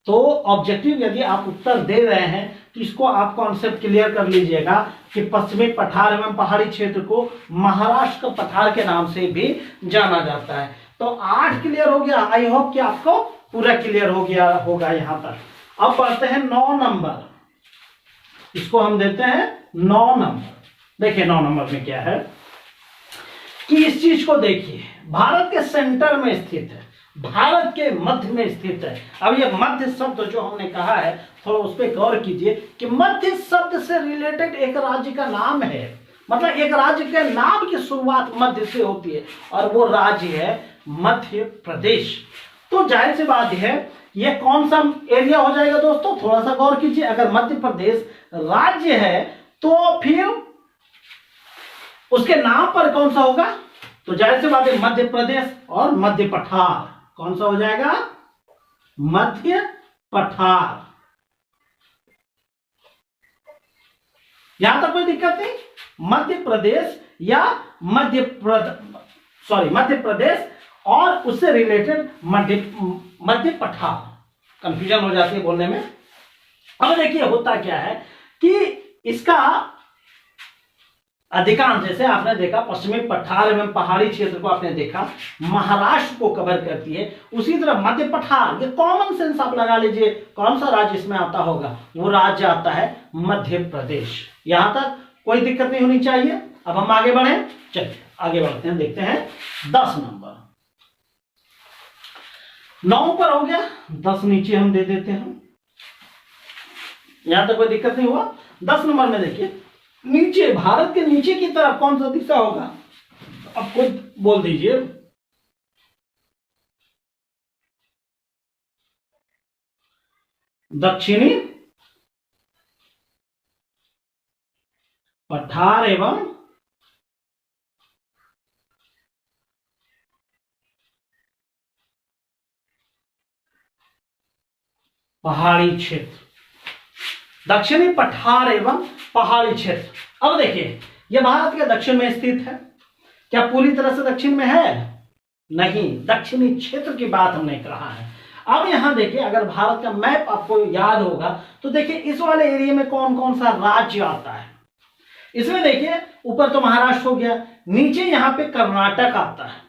तो ऑब्जेक्टिव यदि आप उत्तर दे रहे हैं तो इसको आप कॉन्सेप्ट क्लियर कर लीजिएगा कि पश्चिमी पठार एवं पहाड़ी क्षेत्र को महाराष्ट्र का पठार के नाम से भी जाना जाता है। तो 8 क्लियर हो गया, आई होप कि आपको पूरा क्लियर हो गया होगा यहां तक। अब बढ़ते हैं 9 नंबर, इसको हम देते हैं 9 नंबर। देखिए 9 नंबर में क्या है कि इस चीज को देखिए, भारत के सेंटर में स्थित है, भारत के मध्य में स्थित है। अब ये मध्य शब्द जो हमने कहा है, थोड़ा उस पर गौर कीजिए कि मध्य शब्द से रिलेटेड एक राज्य का नाम है, मतलब एक राज्य के नाम की शुरुआत मध्य से होती है, और वो राज्य है मध्य प्रदेश। तो जाहिर सी बात है, ये कौन सा एरिया हो जाएगा दोस्तों, थोड़ा सा गौर कीजिए। अगर मध्य प्रदेश राज्य है तो फिर उसके नाम पर कौन सा होगा, तो जाहिर सी बात है मध्य प्रदेश और मध्य पठार, कौन सा हो जाएगा, मध्य पठार। यहां तक कोई दिक्कत नहीं, मध्य प्रदेश या मध्य प्रदेश और उससे रिलेटेड मध्य पठार, कंफ्यूजन हो जाती है बोलने में। अब देखिए होता क्या है कि इसका अधिकांश, जैसे आपने देखा पश्चिमी पठार एवं पहाड़ी क्षेत्र को आपने देखा महाराष्ट्र को कवर करती है, उसी तरह मध्य पठार, ये कॉमन सेंस आप लगा लीजिए, कौन सा राज्य इसमें आता होगा, वो राज्य आता है मध्य प्रदेश। यहां तक कोई दिक्कत नहीं होनी चाहिए। अब हम आगे बढ़े, चलिए आगे बढ़ते हैं, देखते हैं 10 नंबर। 9 पर हो गया, 10 नीचे हम दे देते हैं, यहां तक कोई दिक्कत नहीं हुआ। 10 नंबर में देखिए, नीचे भारत के नीचे की तरफ कौन सा दिशा होगा, अब खुद बोल दीजिए। दक्षिणी पठार एवं पहाड़ी क्षेत्र, दक्षिणी पठार एवं पहाड़ी क्षेत्र। अब देखिए यह भारत के दक्षिण में स्थित है, क्या पूरी तरह से दक्षिण में है, नहीं, दक्षिणी क्षेत्र की बात हमने कहा है। अब यहां देखिए, अगर भारत का मैप आपको याद होगा तो देखिए इस वाले एरिया में कौन कौन सा राज्य आता है। इसमें देखिए ऊपर तो महाराष्ट्र हो गया, नीचे यहां पे कर्नाटक आता है,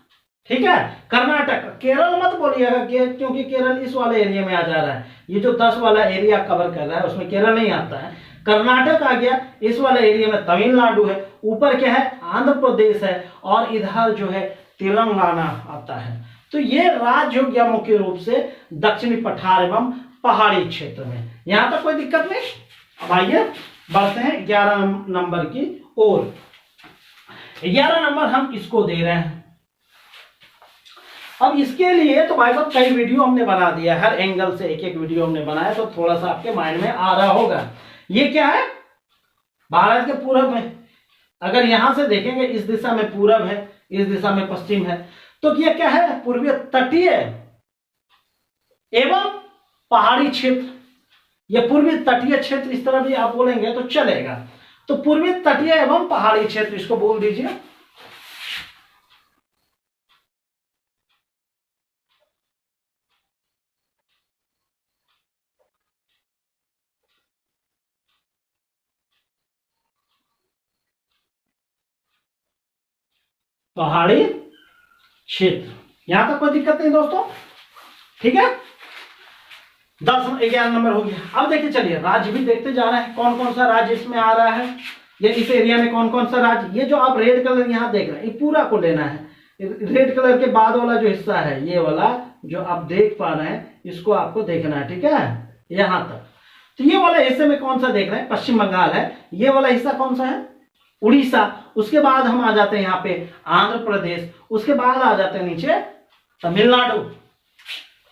ठीक है, कर्नाटक। केरल मत बोलिएगा क्योंकि केरल इस वाले एरिया में आ जा रहा है, ये जो 10 वाला एरिया कवर कर रहा है उसमें केरल नहीं आता है। कर्नाटक आ गया, इस वाले एरिया में तमिलनाडु है, ऊपर क्या है, आंध्र प्रदेश है, और इधर जो है तेलंगाना आता है। तो ये राज्य हो गया मुख्य रूप से दक्षिणी पठार एवं पहाड़ी क्षेत्र में। यहां तक कोई दिक्कत नहीं। अब आइए बढ़ते हैं 11 नंबर की ओर। 11 नंबर हम इसको दे रहे हैं, अब इसके लिए तो भाई साहब कई वीडियो हमने बना दिया, हर एंगल से एक एक वीडियो हमने बनाया, तो थोड़ा सा आपके माइंड में आ रहा होगा। ये क्या है, भारत के पूरब में, अगर यहां से देखेंगे इस दिशा में पूरब है, इस दिशा में पश्चिम है, तो ये क्या है, पूर्वीय तटीय एवं पहाड़ी क्षेत्र। यह पूर्वी तटीय क्षेत्र, इस तरह भी आप बोलेंगे तो चलेगा। तो पूर्वी तटीय एवं पहाड़ी क्षेत्र इसको बोल दीजिए। पहाड़ी क्षेत्र, यहां तक कोई दिक्कत नहीं दोस्तों, ठीक है। 10-11 नंबर हो गया। अब देखिए चलिए राज्य भी देखते जा रहे हैं, कौन कौन सा राज्य इसमें आ रहा है, ये इस एरिया में कौन कौन सा राज्य। ये जो आप रेड कलर यहाँ देख रहे हैं, ये पूरा को लेना है। रेड कलर के बाद वाला जो हिस्सा है, ये वाला जो आप देख पा रहे हैं, इसको आपको देखना है, ठीक है, यहां तक। तो ये वाला हिस्से में कौन सा देख रहे हैं, पश्चिम बंगाल है। ये वाला हिस्सा कौन सा है, उड़ीसा। उसके बाद हम आ जाते हैं यहाँ पे आंध्र प्रदेश, उसके बाद आ जाते हैं नीचे तमिलनाडु।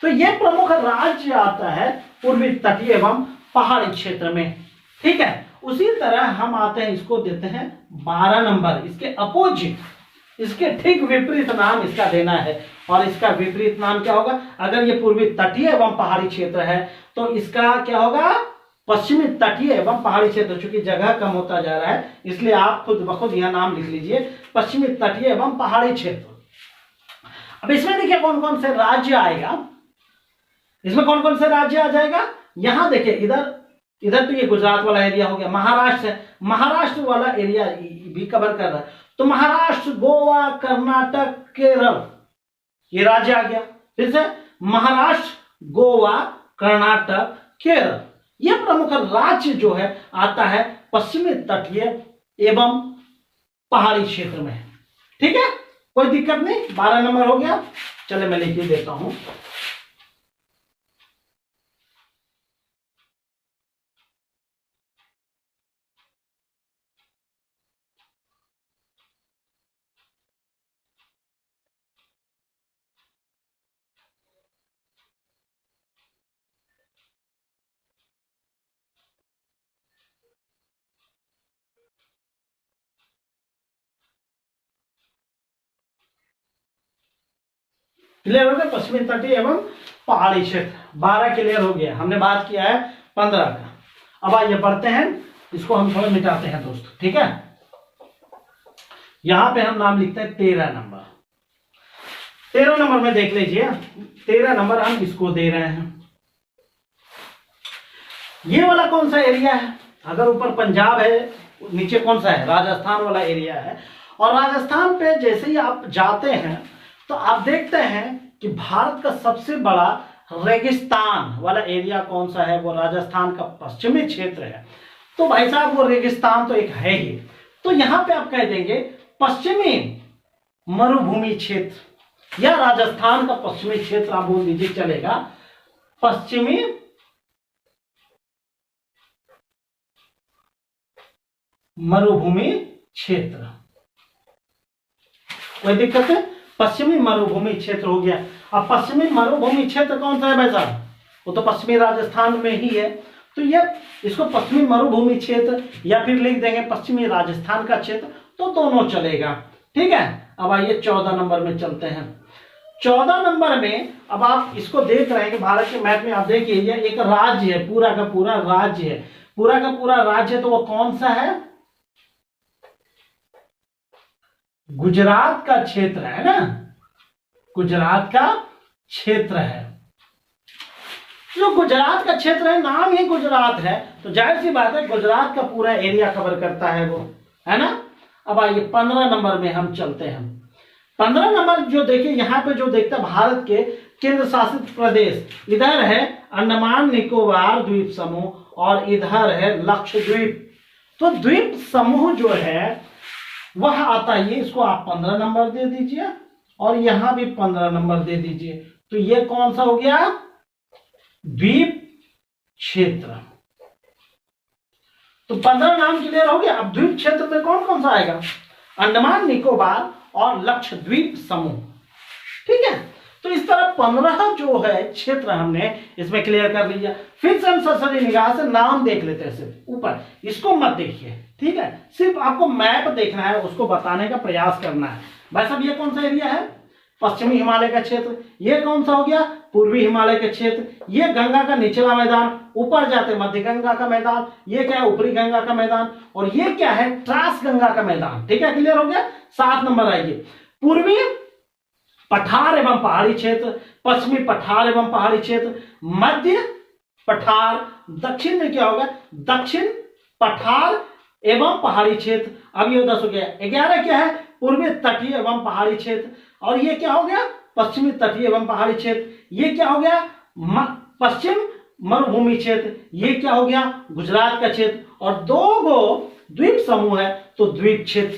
तो ये प्रमुख राज्य आता है पूर्वी तटीय एवं पहाड़ी क्षेत्र में, ठीक है। उसी तरह हम आते हैं, इसको देते हैं 12 नंबर, इसके अपोजिट, इसके ठीक विपरीत नाम इसका देना है। और इसका विपरीत नाम क्या होगा, अगर ये पूर्वी तटीय एवं पहाड़ी क्षेत्र है तो इसका क्या होगा, पश्चिमी तटीय एवं पहाड़ी क्षेत्र। चूंकि जगह कम होता जा रहा है इसलिए आप खुद ब खुद यह नाम लिख लीजिए, पश्चिमी तटीय एवं पहाड़ी क्षेत्र। अब इसमें देखिए कौन कौन से राज्य आएगा, इसमें कौन कौन से राज्य आ जाएगा। यहां देखिए इधर इधर तो ये गुजरात वाला एरिया हो गया, महाराष्ट्र है, महाराष्ट्र वाला एरिया भी कवर कर रहा है। तो महाराष्ट्र, गोवा, कर्नाटक, केरल, ये राज्य आ गया। फिर से महाराष्ट्र, गोवा, कर्नाटक, केरल, ये प्रमुख राज्य जो है आता है पश्चिमी तटीय एवं पहाड़ी क्षेत्र में, ठीक है, कोई दिक्कत नहीं। 12 नंबर हो गया। चले मैं लिख देता हूं। क्लियर हो गया, पश्चिमी तटीय एवं पहाड़ी क्षेत्र 12 क्लियर हो गया। हमने बात किया है 15 का। अब आइए बढ़ते हैं, इसको हम थोड़ा मिटाते हैं दोस्तों, ठीक है। यहां पे हम नाम लिखते हैं 13 नंबर। 13 नंबर में देख लीजिए, 13 नंबर हम इसको दे रहे हैं। ये वाला कौन सा एरिया है, अगर ऊपर पंजाब है, नीचे कौन सा है, राजस्थान वाला एरिया है। और राजस्थान पे जैसे ही आप जाते हैं तो आप देखते हैं कि भारत का सबसे बड़ा रेगिस्तान वाला एरिया कौन सा है, वो राजस्थान का पश्चिमी क्षेत्र है। तो भाई साहब वो रेगिस्तान तो एक है ही, तो यहां पे आप कह देंगे पश्चिमी मरुभूमि क्षेत्र, या राजस्थान का पश्चिमी क्षेत्र आप बोल दीजिए, चलेगा, पश्चिमी मरुभूमि क्षेत्र, कोई दिक्कत है, पश्चिमी मरुभूमि क्षेत्र हो गया। अब पश्चिमी मरुभूमि क्षेत्र कौन सा है भाई साहब, वो तो पश्चिमी राजस्थान में ही है। तो ये इसको पश्चिमी मरुभूमि क्षेत्र या फिर लिख देंगे पश्चिमी राजस्थान का क्षेत्र, तो दोनों चलेगा, ठीक है। अब आइए 14 नंबर में चलते हैं। 14 नंबर में अब आप इसको देख रहे हैं कि भारत के मैप में आप देखिए ये एक राज्य है, पूरा का पूरा राज्य है, पूरा का पूरा राज्य, तो वो कौन सा है, गुजरात का क्षेत्र है ना, गुजरात का क्षेत्र है। जो गुजरात का क्षेत्र है, नाम ही गुजरात है, तो जाहिर सी बात है गुजरात का पूरा एरिया कवर करता है वो, है ना। अब आइए 15 नंबर में हम चलते हैं। 15 नंबर जो देखिए यहाँ पे जो देखता है भारत के केंद्र शासित प्रदेश, इधर है अंडमान निकोबार द्वीप समूह और इधर है लक्षद्वीप। तो द्वीप समूह जो है वह आता है, इसको आप 15 नंबर दे दीजिए और यहां भी 15 नंबर दे दीजिए। तो ये कौन सा हो गया, द्वीप क्षेत्र। तो 15 नाम क्लियर हो गया। अब द्वीप क्षेत्र में कौन कौन सा आएगा, अंडमान निकोबार और लक्षद्वीप समूह, ठीक है। तो इस तरह 15 जो है क्षेत्र हमने इसमें क्लियर कर लिया। फिर से हम सरसरी निगाह से नाम देख लेते हैं, सिर्फ ऊपर, इसको मत देखिए, ठीक है, सिर्फ आपको मैप देखना है, उसको बताने का प्रयास करना है। भाई साहब, ये कौन सा एरिया है? पश्चिमी हिमालय का क्षेत्र। ये कौन सा हो गया? पूर्वी हिमालय का क्षेत्र। ये गंगा का निचला मैदान, ऊपर जाते मध्य गंगा का मैदान। ये क्या है? ऊपरी गंगा का मैदान। और ये क्या है? ट्रांस गंगा का मैदान। ठीक है, क्लियर हो गया। 7 नंबर आइए, पूर्वी पठार एवं पहाड़ी क्षेत्र, पश्चिमी पठार एवं पहाड़ी क्षेत्र, मध्य पठार। दक्षिण में क्या होगा? दक्षिण पठार एवं पहाड़ी क्षेत्र। अब ये 10 हो गया। 11 क्या है? पूर्वी तटीय एवं पहाड़ी क्षेत्र। और ये क्या हो गया? पश्चिमी तटीय एवं पहाड़ी क्षेत्र। ये क्या हो गया? पश्चिम मरुभूमि क्षेत्र। ये क्या हो गया? गुजरात का क्षेत्र। और 2 गो द्वीप समूह है, तो द्वीप क्षेत्र।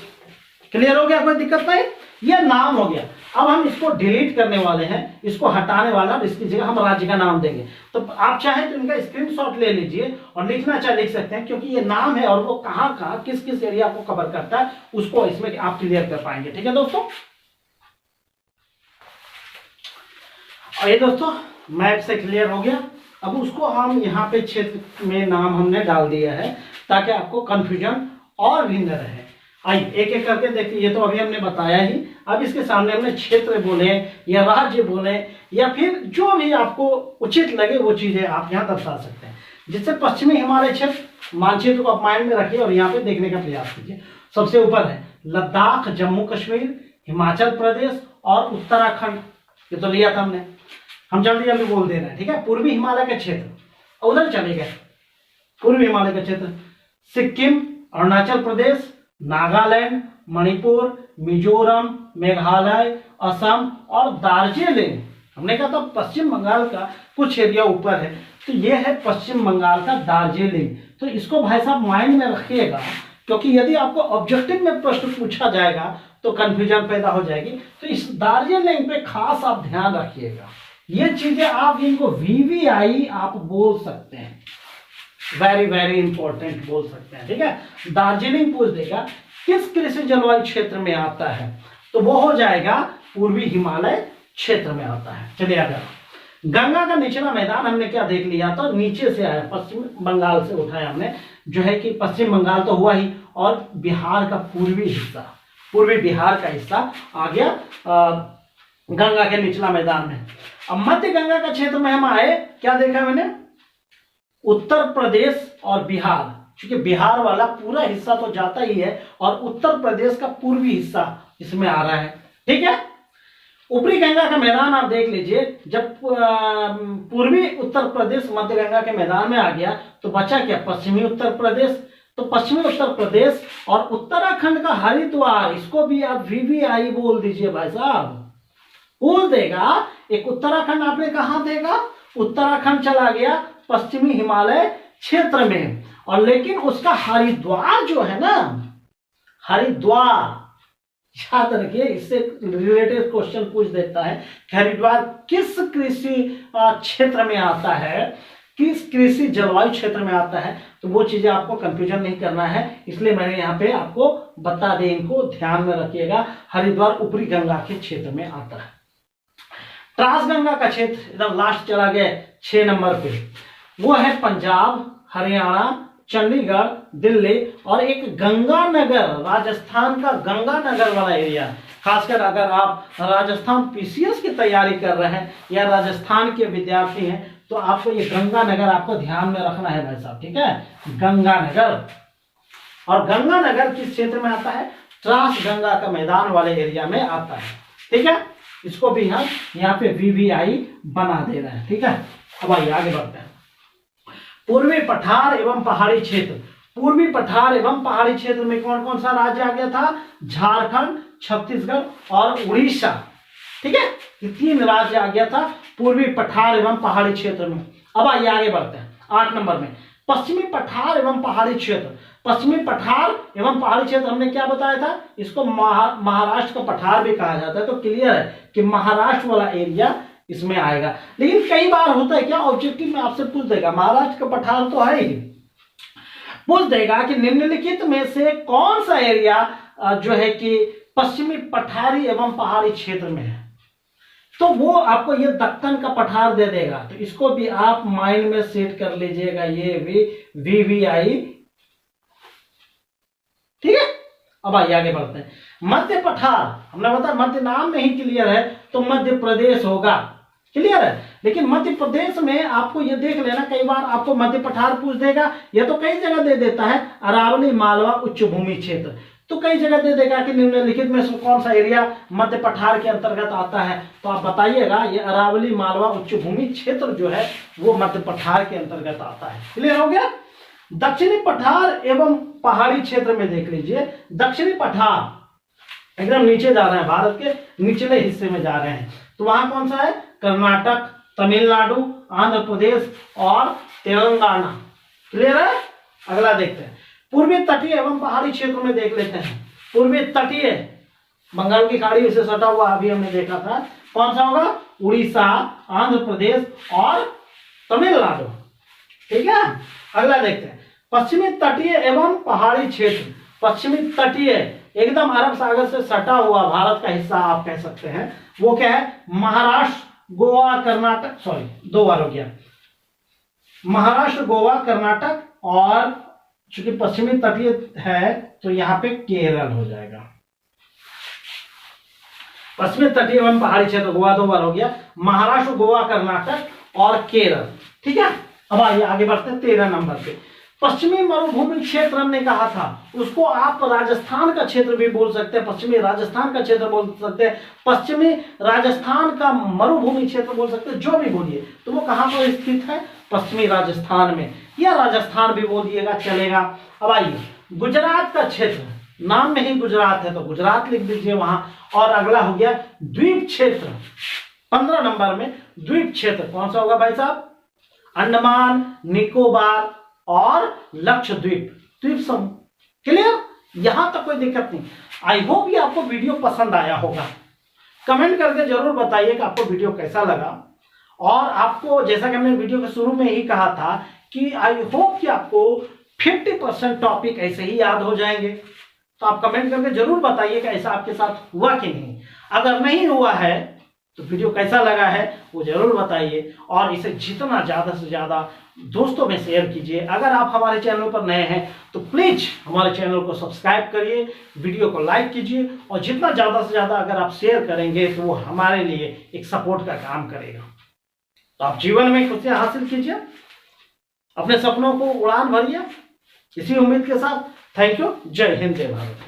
क्लियर हो गया? कोई दिक्कत नहीं। ये नाम हो गया। अब हम इसको डिलीट करने वाले हैं, इसको हटाने वाला, इसकी जगह हम राज्य का नाम देंगे। तो आप चाहें तो इनका स्क्रीनशॉट ले लीजिए और लिखना चाहे लिख सकते हैं, क्योंकि ये नाम है और वो कहाँ कहाँ किस किस एरिया को कवर करता है उसको इसमें आप क्लियर कर पाएंगे। ठीक है दोस्तों। और ये दोस्तों मैप से क्लियर हो गया। अब उसको हम यहाँ पे क्षेत्र में नाम हमने डाल दिया है ताकि आपको कंफ्यूजन और भी न रहे। आइए एक एक करके देखिए। ये तो अभी हमने बताया ही। अब इसके सामने हमने क्षेत्र बोले या राज्य बोले या फिर जो भी आपको उचित लगे वो चीजें आप यहाँ दर्शा सकते हैं। जिससे पश्चिमी हिमालय क्षेत्र मानचित्र को आप माइंड में रखिए और यहाँ पे देखने का प्रयास कीजिए। सबसे ऊपर है लद्दाख, जम्मू कश्मीर, हिमाचल प्रदेश और उत्तराखंड। ये तो लिया था हमने, हम जल्दी जल्दी बोल दे रहे हैं। ठीक है, पूर्वी हिमालय का क्षेत्र, उधर चले गए। पूर्वी हिमालय का क्षेत्र सिक्किम, अरुणाचल प्रदेश, नागालैंड, मणिपुर, मिजोरम, मेघालय, असम और दार्जिलिंग। हमने कहा था पश्चिम बंगाल का कुछ एरिया ऊपर है, तो ये है पश्चिम बंगाल का दार्जिलिंग। तो इसको भाई साहब माइंड में रखिएगा, क्योंकि यदि आपको ऑब्जेक्टिव में प्रश्न पूछा जाएगा तो कंफ्यूजन पैदा हो जाएगी। तो इस दार्जिलिंग पे खास आप ध्यान रखिएगा। ये चीजें आप इनको वीवीआई आप बोल सकते हैं, वेरी वेरी इंपॉर्टेंट बोल सकते हैं। ठीक है, दार्जिलिंग पूछ देगा किस कृषि जलवायु क्षेत्र में आता है, तो वो हो जाएगा पूर्वी हिमालय क्षेत्र में आता है। चलिए आगे। गंगा का निचला मैदान हमने क्या देख लिया था? नीचे से आया, पश्चिम बंगाल से उठाया हमने, जो है कि पश्चिम बंगाल तो हुआ ही, और बिहार का पूर्वी हिस्सा, पूर्वी बिहार का हिस्सा आ गया गंगा के निचला मैदान में। अब मध्य गंगा का क्षेत्र में हम आए, क्या देखा मैंने? उत्तर प्रदेश और बिहार, क्योंकि बिहार वाला पूरा हिस्सा तो जाता ही है और उत्तर प्रदेश का पूर्वी हिस्सा इसमें आ रहा है। ठीक है, ऊपरी गंगा का मैदान आप देख लीजिए। जब पूर्वी उत्तर प्रदेश मध्य गंगा के मैदान में आ गया तो बचा क्या? पश्चिमी उत्तर प्रदेश। तो पश्चिमी उत्तर प्रदेश और उत्तराखंड का हरिद्वार, इसको भी आप वीवीआई बोल दीजिए भाई साहब, बोल देगा। एक उत्तराखंड आपने कहा देगा? उत्तराखंड चला गया पश्चिमी हिमालय क्षेत्र में, और लेकिन उसका हरिद्वार जो है ना, हरिद्वार याद रखिए, इससे रिलेटेड क्वेश्चन पूछ देता है कि हरिद्वार किस कृषि क्षेत्र में आता है, किस कृषि जलवायु क्षेत्र में आता है। तो वो चीजें आपको कंफ्यूजन नहीं करना है, इसलिए मैंने यहाँ पे आपको बता दें, इनको ध्यान में रखिएगा। हरिद्वार ऊपरी गंगा के क्षेत्र में आता है। ट्रांस गंगा का क्षेत्र एकदम लास्ट चला गया 6 नंबर पे, वो है पंजाब, हरियाणा, चंडीगढ़, दिल्ली और एक गंगानगर, राजस्थान का गंगानगर वाला एरिया। खासकर अगर आप राजस्थान पीसीएस की तैयारी कर रहे हैं या राजस्थान के विद्यार्थी हैं तो आपको ये गंगानगर आपको ध्यान में रखना है भाई साहब। ठीक है, गंगानगर। और गंगानगर किस क्षेत्र में आता है? ट्रांस गंगा का मैदान वाले एरिया में आता है। ठीक है, इसको भी हम यहाँ पे वीवीआई बना दे रहे हैं। ठीक है, अब आइए आगे बढ़ते हैं। पूर्वी पठार एवं पहाड़ी क्षेत्र। पूर्वी पठार एवं पहाड़ी क्षेत्र में कौन कौन सा राज्य आ गया था? झारखंड, छत्तीसगढ़ और उड़ीसा। ठीक है, ये 3 राज्य आ गया था पूर्वी पठार एवं पहाड़ी क्षेत्र में। अब आइए आगे बढ़ते हैं 8 नंबर में, पश्चिमी पठार एवं पहाड़ी क्षेत्र। पश्चिमी पठार एवं पहाड़ी क्षेत्र हमने क्या बताया था? इसको महाराष्ट्र का पठार भी कहा जाता है। तो क्लियर है कि महाराष्ट्र वाला एरिया इसमें आएगा। लेकिन कई बार होता है क्या, ऑब्जेक्टिव में आपसे पूछ देगा, महाराष्ट्र का पठार तो है ही, पूछ देगा कि निम्नलिखित में से कौन सा एरिया जो है कि पश्चिमी पठारी एवं पहाड़ी क्षेत्र में है। तो वो आपको ये दक्कन का पठार दे देगा। तो इसको भी आप माइंड में सेट कर लीजिएगा, ये भी VVI। ठीक है, अब आइए आगे बढ़ते हैं। मध्य पठार, हमने बताया मध्य नाम में ही क्लियर है, तो मध्य प्रदेश होगा, क्लियर है। लेकिन मध्य प्रदेश में आपको ये देख लेना, कई बार आपको मध्य पठार पूछ देगा, या तो कई जगह दे देता है अरावली मालवा उच्च भूमि क्षेत्र, तो कई जगह दे देगा कि निम्नलिखित में से कौन सा एरिया मध्य पठार के अंतर्गत आता है। तो आप बताइएगा, ये अरावली मालवा उच्च भूमि क्षेत्र जो है वो मध्य पठार के अंतर्गत आता है। क्लियर हो गया। दक्षिणी पठार एवं पहाड़ी क्षेत्र में देख लीजिए, दक्षिणी पठार एकदम नीचे जा रहे हैं, भारत के निचले हिस्से में जा रहे हैं, तो वहां कौन सा है, कर्नाटक, तमिलनाडु, आंध्र प्रदेश और तेलंगाना। क्लियर है। अगला देखते हैं, पूर्वी तटीय एवं पहाड़ी क्षेत्र में देख लेते हैं। पूर्वी तटीय, बंगाल की खाड़ी से सटा हुआ, अभी हमने देखा था, कौन सा होगा, उड़ीसा, आंध्र प्रदेश और तमिलनाडु। ठीक है। अगला देखते हैं, पश्चिमी तटीय एवं पहाड़ी क्षेत्र। पश्चिमी तटीय एकदम अरब सागर से सटा हुआ भारत का हिस्सा आप कह सकते हैं, वो क्या है, महाराष्ट्र, गोवा, कर्नाटक, सॉरी 2 बार हो गया, महाराष्ट्र, गोवा, कर्नाटक, और चूंकि पश्चिमी तटीय है तो यहां पे केरल हो जाएगा। पश्चिमी तटीय एवं पहाड़ी क्षेत्र, गोवा 2 बार हो गया, महाराष्ट्र, गोवा, कर्नाटक और केरल। ठीक है। अब आइए आगे बढ़ते हैं 13 नंबर पे, पश्चिमी मरुभूमि क्षेत्र हमने कहा था, उसको आप राजस्थान का क्षेत्र भी बोल सकते हैं, पश्चिमी राजस्थान का क्षेत्र बोल सकते हैं, पश्चिमी राजस्थान का मरुभूमि क्षेत्र बोल सकते हैं, जो भी बोलिए। तो वो कहां पर स्थित है, पश्चिमी राजस्थान में, या राजस्थान भी बोल दिएगा चलेगा। अब आइए, गुजरात का क्षेत्र, नाम में ही गुजरात है तो गुजरात लिख दीजिए वहां। और अगला हो गया द्वीप क्षेत्र, 15 नंबर में द्वीप क्षेत्र कौन सा होगा भाई साहब, अंडमान, निकोबार और लक्षद्वीप, द्वीप समूह। क्लियर, यहां तक कोई दिक्कत नहीं। आई होप ये आपको वीडियो पसंद आया होगा। कमेंट करके जरूर बताइए कि आपको वीडियो कैसा लगा, और आपको जैसा कि हमने वीडियो के शुरू में ही कहा था कि आई होप कि आपको 50% टॉपिक ऐसे ही याद हो जाएंगे। तो आप कमेंट करके जरूर बताइए कि ऐसा आपके साथ हुआ कि नहीं। अगर नहीं हुआ है तो वीडियो कैसा लगा है वो जरूर बताइए, और इसे जितना ज्यादा से ज्यादा दोस्तों में शेयर कीजिए। अगर आप हमारे चैनल पर नए हैं तो प्लीज हमारे चैनल को सब्सक्राइब करिए, वीडियो को लाइक कीजिए, और जितना ज्यादा से ज्यादा अगर आप शेयर करेंगे तो वो हमारे लिए एक सपोर्ट का काम करेगा। तो आप जीवन में खुशियां हासिल कीजिए, अपने सपनों को उड़ान भरिए। इसी उम्मीद के साथ थैंक यू। जय हिंद, जय भारत।